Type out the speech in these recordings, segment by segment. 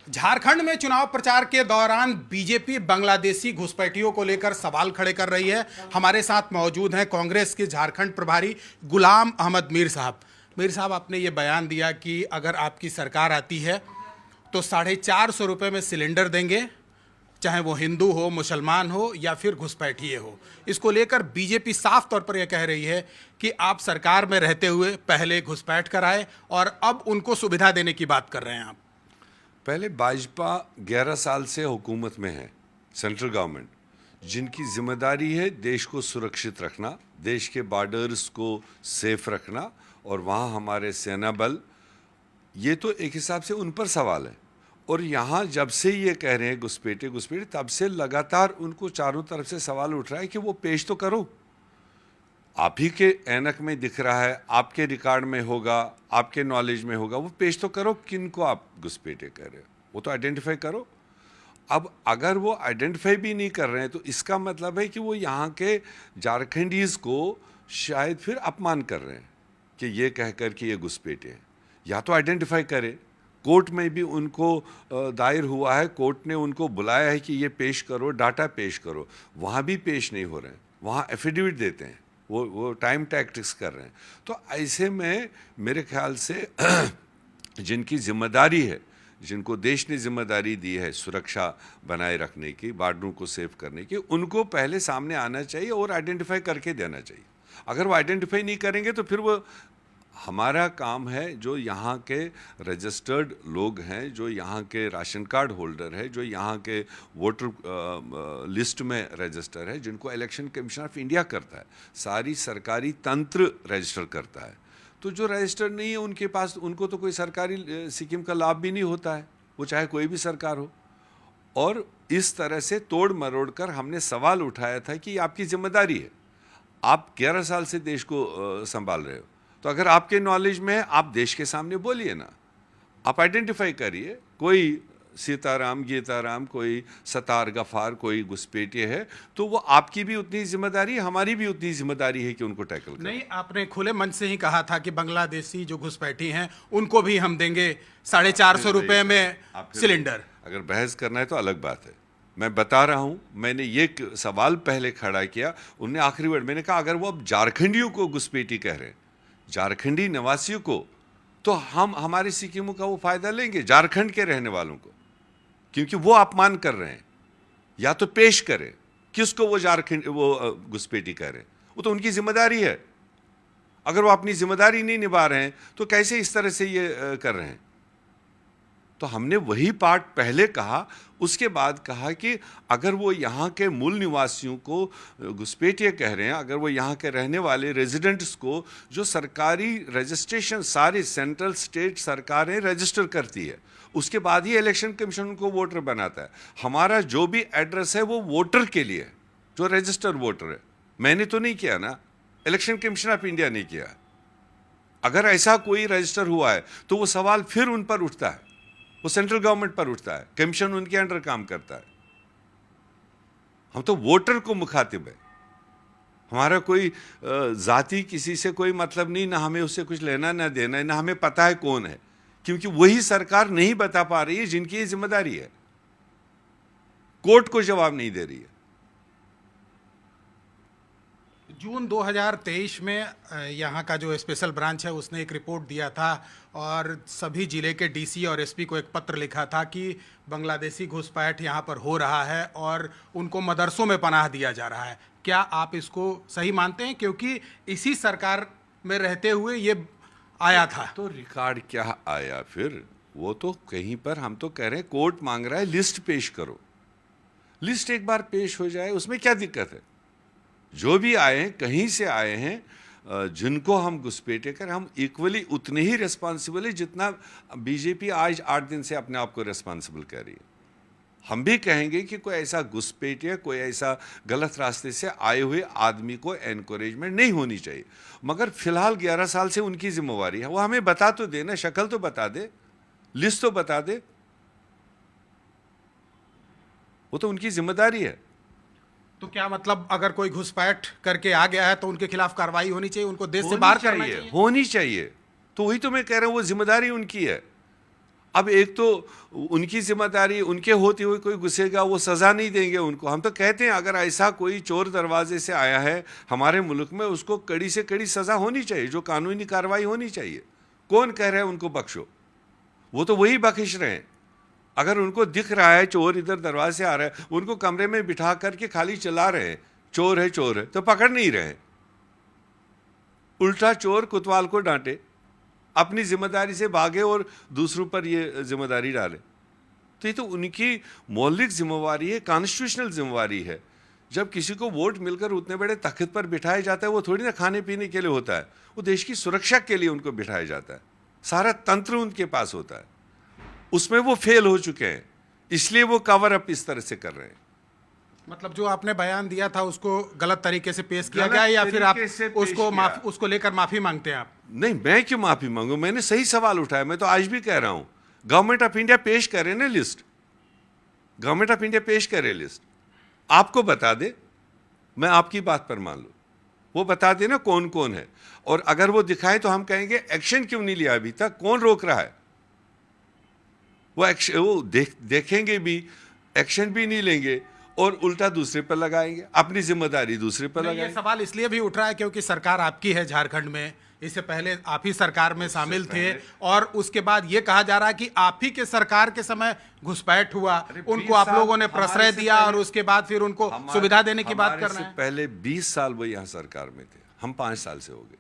झारखंड में चुनाव प्रचार के दौरान बीजेपी बांग्लादेशी घुसपैठियों को लेकर सवाल खड़े कर रही है। हमारे साथ मौजूद हैं कांग्रेस के झारखंड प्रभारी गुलाम अहमद मीर साहब। मीर साहब, आपने ये बयान दिया कि अगर आपकी सरकार आती है तो 450 रुपये में सिलेंडर देंगे, चाहे वो हिंदू हो, मुसलमान हो या फिर घुसपैठिए हो। इसको लेकर बीजेपी साफ तौर पर यह कह रही है कि आप सरकार में रहते हुए पहले घुसपैठ कराए और अब उनको सुविधा देने की बात कर रहे हैं आप। पहले भाजपा 11 साल से हुकूमत में है, सेंट्रल गवर्नमेंट, जिनकी जिम्मेदारी है देश को सुरक्षित रखना, देश के बॉर्डर्स को सेफ रखना और वहाँ हमारे सेना बल, ये तो एक हिसाब से उन पर सवाल है। और यहाँ जब से ये कह रहे हैं घुसपैठे घुसपैठे, तब से लगातार उनको चारों तरफ से सवाल उठ रहा है कि वो पेश तो करो। आप ही के ऐनक में दिख रहा है, आपके रिकॉर्ड में होगा, आपके नॉलेज में होगा, वो पेश तो करो किन को आप घुसपैठे कर रहे हो, वो तो आइडेंटिफाई करो। अब अगर वो आइडेंटिफाई भी नहीं कर रहे हैं तो इसका मतलब है कि वो यहाँ के झारखंडीज को शायद फिर अपमान कर रहे हैं कि ये कह कर कि ये घुसपैठे हैं। या तो आइडेंटिफाई करे, कोर्ट में भी उनको दायर हुआ है, कोर्ट ने उनको बुलाया है कि ये पेश करो, डाटा पेश करो, वहाँ भी पेश नहीं हो रहे हैं, वहाँ एफिडेविट देते हैं, वो टाइम टैक्टिक्स कर रहे हैं। तो ऐसे में मेरे ख्याल से जिनकी जिम्मेदारी है, जिनको देश ने जिम्मेदारी दी है सुरक्षा बनाए रखने की, बॉर्डरों को सेव करने की, उनको पहले सामने आना चाहिए और आइडेंटिफाई करके देना चाहिए। अगर वो आइडेंटिफाई नहीं करेंगे तो फिर वो हमारा काम है, जो यहाँ के रजिस्टर्ड लोग हैं, जो यहाँ के राशन कार्ड होल्डर है, जो यहाँ के वोटर लिस्ट में रजिस्टर है, जिनको इलेक्शन कमीशन ऑफ इंडिया करता है, सारी सरकारी तंत्र रजिस्टर करता है। तो जो रजिस्टर नहीं है उनके पास, उनको तो कोई सरकारी स्कीम का लाभ भी नहीं होता है, वो चाहे कोई भी सरकार हो। और इस तरह से तोड़ मरोड़ कर हमने सवाल उठाया था कि आपकी जिम्मेदारी है, आप 11 साल से देश को संभाल रहे हो, तो अगर आपके नॉलेज में है आप देश के सामने बोलिए ना, आप आइडेंटिफाई करिए। कोई सीताराम गीताराम, कोई सतार गफार, कोई घुसपैठिए है, तो वो आपकी भी उतनी जिम्मेदारी है, हमारी भी उतनी जिम्मेदारी है कि उनको टैकल करें। नहीं, आपने खुले मन से ही कहा था कि बांग्लादेशी जो घुसपैठी हैं उनको भी हम देंगे 450 रुपये में सिलेंडर। अगर बहस करना है तो अलग बात है। मैं बता रहा हूँ, मैंने ये सवाल पहले खड़ा किया, उनने आखिरी वर्ड मैंने कहा अगर वो अब झारखंडियों को घुसपैठी कह रहे हैं, झारखंडी निवासियों को, तो हम हमारी स्कीमों का वो फायदा लेंगे झारखंड के रहने वालों को, क्योंकि वो अपमान कर रहे हैं। या तो पेश करें किसको वो झारखंड वो घुसपैठी कह रहे हैं, वो तो उनकी जिम्मेदारी है। अगर वो अपनी जिम्मेदारी नहीं निभा रहे हैं तो कैसे इस तरह से ये कर रहे हैं। तो हमने वही पार्ट पहले कहा, उसके बाद कहा कि अगर वो यहाँ के मूल निवासियों को घुसपैठिए कह रहे हैं, अगर वो यहाँ के रहने वाले रेजिडेंट्स को, जो सरकारी रजिस्ट्रेशन सारी सेंट्रल स्टेट सरकारें रजिस्टर करती है, उसके बाद ही इलेक्शन कमीशन उनको वोटर बनाता है। हमारा जो भी एड्रेस है वो वोटर के लिए, जो रजिस्टर्ड वोटर है। मैंने तो नहीं किया ना, इलेक्शन कमीशन ऑफ इंडिया ने किया। अगर ऐसा कोई रजिस्टर हुआ है तो वो सवाल फिर उन पर उठता है, वो सेंट्रल गवर्नमेंट पर उठता है, कमीशन उनके अंडर काम करता है। हम तो वोटर को मुखातिब है, हमारा कोई जाति किसी से कोई मतलब नहीं, ना हमें उससे कुछ लेना ना देना है, ना हमें पता है कौन है, क्योंकि वही सरकार नहीं बता पा रही है जिनकी ये जिम्मेदारी है, कोर्ट को जवाब नहीं दे रही है। जून 2023 में यहाँ का जो स्पेशल ब्रांच है उसने एक रिपोर्ट दिया था और सभी जिले के डीसी और एसपी को एक पत्र लिखा था कि बांग्लादेशी घुसपैठ यहाँ पर हो रहा है और उनको मदरसों में पनाह दिया जा रहा है। क्या आप इसको सही मानते हैं, क्योंकि इसी सरकार में रहते हुए ये आया था? तो रिकॉर्ड क्या आया फिर, वो तो कहीं पर हम तो कह रहे हैं कोर्ट मांग रहा है लिस्ट पेश करो। लिस्ट एक बार पेश हो जाए उसमें क्या दिक्कत है। जो भी आए हैं, कहीं से आए हैं, जिनको हम घुसपैठे कर, हम इक्वली उतने ही रिस्पॉन्सिबल है जितना बीजेपी आज 8 दिन से अपने आप को रिस्पॉन्सिबल कह रही है। हम भी कहेंगे कि कोई ऐसा घुसपैठिया, कोई ऐसा गलत रास्ते से आए हुए आदमी को एनकरेजमेंट नहीं होनी चाहिए। मगर फिलहाल 11 साल से उनकी जिम्मेवारी है, वो हमें बता तो देना, शक्ल तो बता दे, लिस्ट तो बता दे, वो तो उनकी जिम्मेदारी है। तो क्या मतलब अगर कोई घुसपैठ करके आ गया है तो उनके खिलाफ कार्रवाई होनी चाहिए, उनको देश से बाहर करना चाहिए? होनी चाहिए। तो वही तो मैं कह रहा हूं, वो जिम्मेदारी उनकी है। अब एक तो उनकी जिम्मेदारी, उनके होते हुए कोई घुसेगा, वो सज़ा नहीं देंगे उनको। हम तो कहते हैं अगर ऐसा कोई चोर दरवाजे से आया है हमारे मुल्क में, उसको कड़ी से कड़ी सज़ा होनी चाहिए, जो कानूनी कार्रवाई होनी चाहिए। कौन कह रहा है उनको बख्शो? वो तो वही बख्श रहे हैं। अगर उनको दिख रहा है चोर इधर दरवाजे से आ रहा है, उनको कमरे में बिठा करके खाली चला रहे हैं, चोर है तो पकड़ नहीं रहे। उल्टा चोर कोतवाल को डांटे, अपनी जिम्मेदारी से भागे और दूसरों पर ये जिम्मेदारी डाले। तो ये तो उनकी मौलिक जिम्मेवारी है, कॉन्स्टिट्यूशनल जिम्मेवारी है। जब किसी को वोट मिलकर उतने बड़े तख्त पर बिठाया जाता है, वो थोड़ी ना खाने पीने के लिए होता है, वो देश की सुरक्षा के लिए उनको बिठाया जाता है। सारा तंत्र उनके पास होता है, उसमें वो फेल हो चुके हैं, इसलिए वो कवर अप इस तरह से कर रहे हैं। मतलब जो आपने बयान दिया था उसको गलत तरीके से पेश किया गलत गया, या फिर आप तरीके से पेश उसको किया। उसको लेकर माफी मांगते हैं आप? नहीं, मैं क्यों माफी मांगू? मैंने सही सवाल उठाया। मैं तो आज भी कह रहा हूं, गवर्नमेंट ऑफ इंडिया पेश करे ना लिस्ट, गवर्नमेंट ऑफ इंडिया पेश करे लिस्ट, आपको बता दे, मैं आपकी बात पर मान लूं, वो बता दे ना कौन कौन है। और अगर वो दिखाए तो हम कहेंगे एक्शन क्यों नहीं लिया अभी तक, कौन रोक रहा है? वो एक्शन, वो देखेंगे भी, एक्शन भी नहीं लेंगे और उल्टा दूसरे पर लगाएंगे, अपनी जिम्मेदारी दूसरे पर ये लगाएंगे। सवाल इसलिए भी उठ रहा है क्योंकि सरकार आपकी है झारखंड में, इससे पहले आप ही सरकार में शामिल थे, और उसके बाद ये कहा जा रहा है कि आप ही के सरकार के समय घुसपैठ हुआ, उनको आप लोगों ने प्रश्रय दिया और उसके बाद फिर उनको सुविधा देने की बात कर रहे हैं। पहले 20 साल वो यहाँ सरकार में थे, हम 5 साल से हो गए।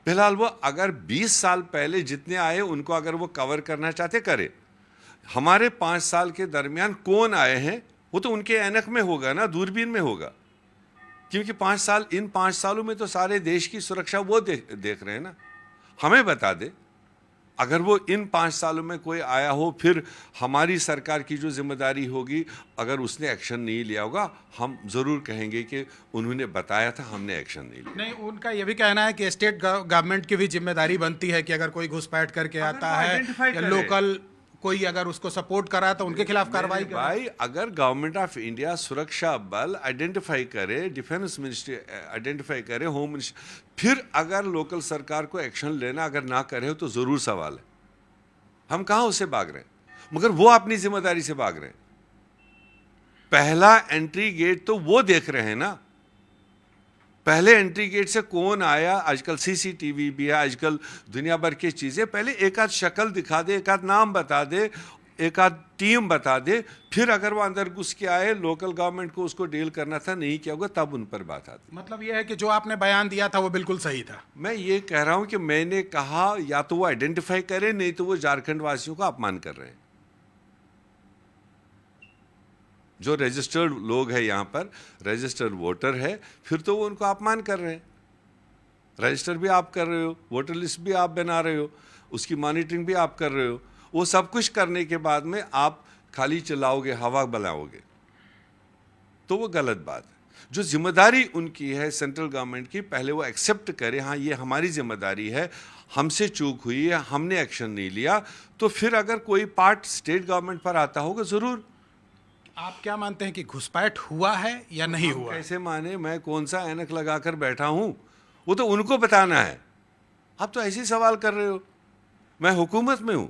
फिलहाल वो अगर 20 साल पहले जितने आए उनको अगर वो कवर करना चाहते करे। हमारे 5 साल के दरमियान कौन आए हैं वो तो उनके ऐनक में होगा ना, दूरबीन में होगा, क्योंकि 5 साल, इन 5 सालों में तो सारे देश की सुरक्षा वो देख रहे हैं ना। हमें बता दे, अगर वो इन 5 सालों में कोई आया हो, फिर हमारी सरकार की जो जिम्मेदारी होगी, अगर उसने एक्शन नहीं लिया होगा, हम जरूर कहेंगे कि उन्होंने बताया था, हमने एक्शन नहीं लिया। नहीं, उनका यह भी कहना है कि स्टेट गवर्नमेंट की भी जिम्मेदारी बनती है कि अगर कोई घुसपैठ करके आता है या लोकल कोई अगर उसको सपोर्ट करा तो उनके खिलाफ कार्रवाई करे। भाई, अगर गवर्नमेंट ऑफ इंडिया सुरक्षा बल आइडेंटिफाई करे, डिफेंस मिनिस्ट्री आइडेंटिफाई करे, होम मिनिस्ट्री, फिर अगर लोकल सरकार को एक्शन लेना अगर ना करे तो जरूर सवाल है। हम कहां उससे भाग रहे हैं, मगर वो अपनी जिम्मेदारी से भाग रहे हैं। पहला एंट्री गेट तो वो देख रहे हैं ना, पहले एंट्री गेट से कौन आया। आजकल सीसीटीवी भी है, आजकल दुनिया भर की चीजें, पहले एक आध शक्ल दिखा दे, एक आध नाम बता दे, एक आध टीम बता दे, फिर अगर वो अंदर घुस के आए, लोकल गवर्नमेंट को उसको डील करना था, नहीं किया होगा, तब उन पर बात आती। मतलब ये है कि जो आपने बयान दिया था वो बिल्कुल सही था। मैं ये कह रहा हूं कि मैंने कहा या तो वो आइडेंटिफाई करे, नहीं तो वो झारखंड वासियों का अपमान कर रहे हैं। जो रजिस्टर्ड लोग हैं यहाँ पर, रजिस्टर्ड वोटर है, फिर तो वो उनको अपमान कर रहे हैं। रजिस्टर भी आप कर रहे हो, वोटर लिस्ट भी आप बना रहे हो, उसकी मॉनिटरिंग भी आप कर रहे हो, वो सब कुछ करने के बाद में आप खाली चलाओगे, हवा बनाओगे, तो वो गलत बात है। जो जिम्मेदारी उनकी है सेंट्रल गवर्नमेंट की, पहले वो एक्सेप्ट करे, हाँ ये हमारी जिम्मेदारी है, हमसे चूक हुई है, हमने एक्शन नहीं लिया, तो फिर अगर कोई पार्ट स्टेट गवर्नमेंट पर आता होगा जरूर। आप क्या मानते हैं कि घुसपैठ हुआ है या नहीं हुआ? कैसे माने? मैं कौन सा ऐनक लगाकर बैठा हूं, वो तो उनको बताना है। आप तो ऐसे ही सवाल कर रहे हो। मैं हुकूमत में हूं,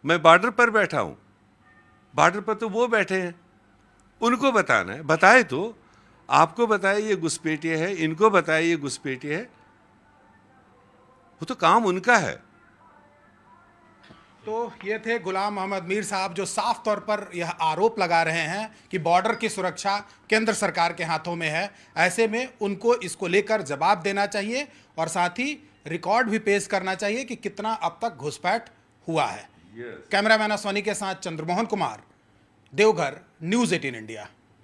मैं बॉर्डर पर बैठा हूं, बॉर्डर पर तो वो बैठे हैं, उनको बताना है। बताए तो, आपको बताए ये घुसपैठिए है, इनको बताए ये घुसपैठिए है, वो तो काम उनका है। तो ये थे गुलाम अहमद मीर साहब, जो साफ तौर पर यह आरोप लगा रहे हैं कि बॉर्डर की सुरक्षा केंद्र सरकार के हाथों में है। ऐसे में उनको इसको लेकर जवाब देना चाहिए और साथ ही रिकॉर्ड भी पेश करना चाहिए कि कितना अब तक घुसपैठ हुआ है। कैमरामैन सोनी के साथ चंद्रमोहन कुमार, देवघर, न्यूज़ 18 इंडिया।